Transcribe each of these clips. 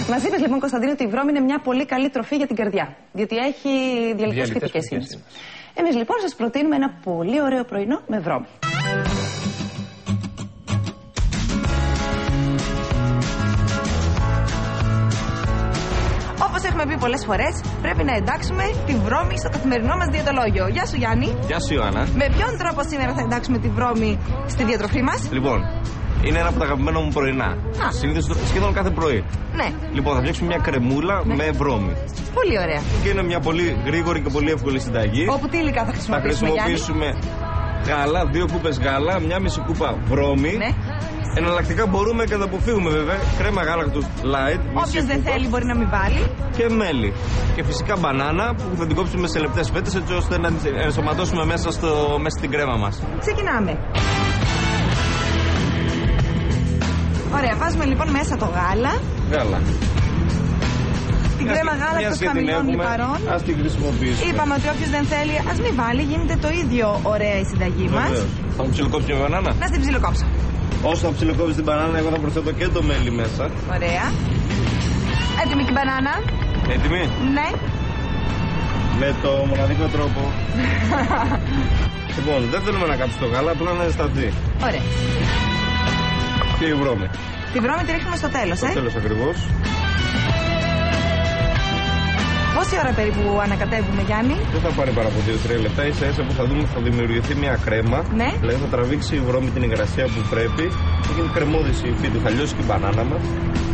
Μας είπες λοιπόν, Κωνσταντίνο, ότι η βρώμη είναι μια πολύ καλή τροφή για την καρδιά. Διότι έχει διαλυτικές θετικές ίνες. Εμείς λοιπόν σας προτείνουμε ένα πολύ ωραίο πρωινό με βρώμη. Όπως έχουμε πει πολλές φορές, πρέπει να εντάξουμε τη βρώμη στο καθημερινό μας διαιτολόγιο. Γεια σου, Γιάννη. Γεια σου, Ιωάννα. Με ποιον τρόπο σήμερα θα εντάξουμε τη βρώμη στη διατροφή μας? Λοιπόν, είναι ένα από τα αγαπημένα μου πρωινά. Συνήθως σχεδόν κάθε πρωί. Ναι. Λοιπόν, θα φτιάξουμε μια κρεμούλα με βρώμη. Πολύ ωραία. Και είναι μια πολύ γρήγορη και πολύ εύκολη συνταγή. Όπου τι υλικά θα χρησιμοποιήσουμε, γάλα, 2 κούπες γάλα, 1,5 κούπα βρώμη. Ναι. Εναλλακτικά μπορούμε και να το αποφύγουμε βέβαια. Κρέμα γάλακτος light. Όποιος δεν θέλει μπορεί να μην βάλει. Και μέλι. Και φυσικά μπανάνα που θα την κόψουμε σε λεπτές φέτες, έτσι ώστε να την ενσωματώσουμε μέσα στην κρέμα μας. Ξεκινάμε. Ωραία, βάζουμε λοιπόν μέσα το γάλα. Γάλα. Την κρέμα γάλακτος χαμηλών λιπαρών. Ας την χρησιμοποιήσουμε. Είπαμε ότι όποιος δεν θέλει, ας μην βάλει, γίνεται το ίδιο ωραία η συνταγή μας. Θα μου ψιλοκόψει μια μπανάνα. Να στην ψιλοκόψω. Όσο θα ψιλοκόψεις την μπανάνα, εγώ θα προσθέτω και το μέλι μέσα. Ωραία. Έτοιμη και η μπανάνα. Έτοιμη. Ναι. Με το μοναδικό τρόπο. Λοιπόν, δεν θέλουμε να κάψει το γάλα, απλά να ζεσταθεί. Ωραία. Και η βρώμη. Τη βρώμη τη ρίχνουμε στο τέλος, Στο τέλος ακριβώς. Πόση ώρα περίπου ανακατεύουμε, Γιάννη? Δεν θα πάρει παρά από 2-3 λεπτά. Ίσα ίσα που θα δούμε θα δημιουργηθεί μια κρέμα. Ναι. Δηλαδή θα τραβήξει η βρώμη την υγρασία που πρέπει. Θα γίνει κρεμώδης η υφή του, θα λιώσει και η μπανάνα μας.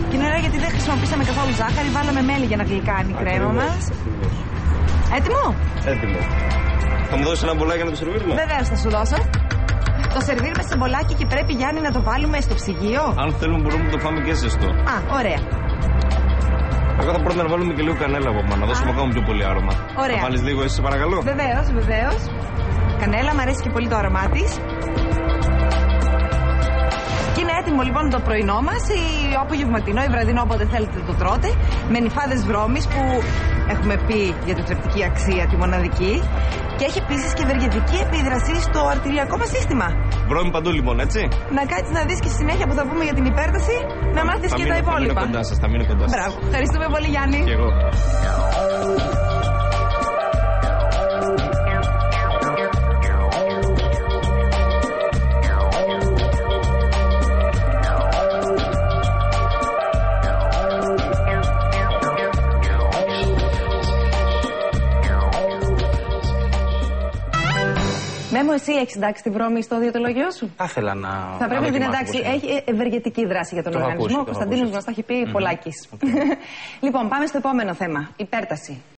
Και είναι ωραία γιατί δεν χρησιμοποιήσαμε καθόλου ζάχαρη, βάλαμε μέλι για να γλυκάνει η κρέμα μας. Έτοιμο? Έτοιμο. Θα μου δώσεις ένα μπολάκι να το σερβίρουμε? Βεβαίως θα σου δώσω. Το σερβίρουμε σε μπολάκι και πρέπει, Γιάννη, να το βάλουμε στο ψυγείο. Αν θέλουμε μπορούμε να το φάμε και ζεστό. Α, ωραία. Εγώ θα πρότεινα να βάλουμε και λίγο κανέλα από πάνω, να δώσουμε ακόμα πιο πολύ άρωμα. Ωραία. Θα βάλεις λίγο εσύ, σε παρακαλώ. Βεβαίως, βεβαίως. Κανέλα, μου αρέσει και πολύ το άρωμά της. Και είναι έτοιμο λοιπόν το πρωινό μας, ή απογευματινό ή βραδινό, όποτε θέλετε το τρώτε, με νυφάδες βρώμης που έχουμε πει για την θρεπτική αξία τη μοναδική, και έχει επίσης και ευεργετική επίδραση στο αρτηριακό μας σύστημα. Βρώμη παντού λοιπόν, έτσι. Να κάτσεις να δεις και στη συνέχεια που θα πούμε για την υπέρταση, να μάθεις και τα υπόλοιπα. Θα μείνω κοντά σας. Μπράβο. Ευχαριστούμε πολύ, Γιάννη. Και εγώ. Μέμο, εσύ έχεις εντάξει τη βρώμη στο διαιτολογιό σου? Θα ήθελα να. Θα πρέπει να την εντάξει. Έχει ευεργετική δράση για τον οργανισμό. Ο Κωνσταντίνος μας τα έχει πει πολλάκις. Λοιπόν, πάμε στο επόμενο θέμα. Υπέρταση.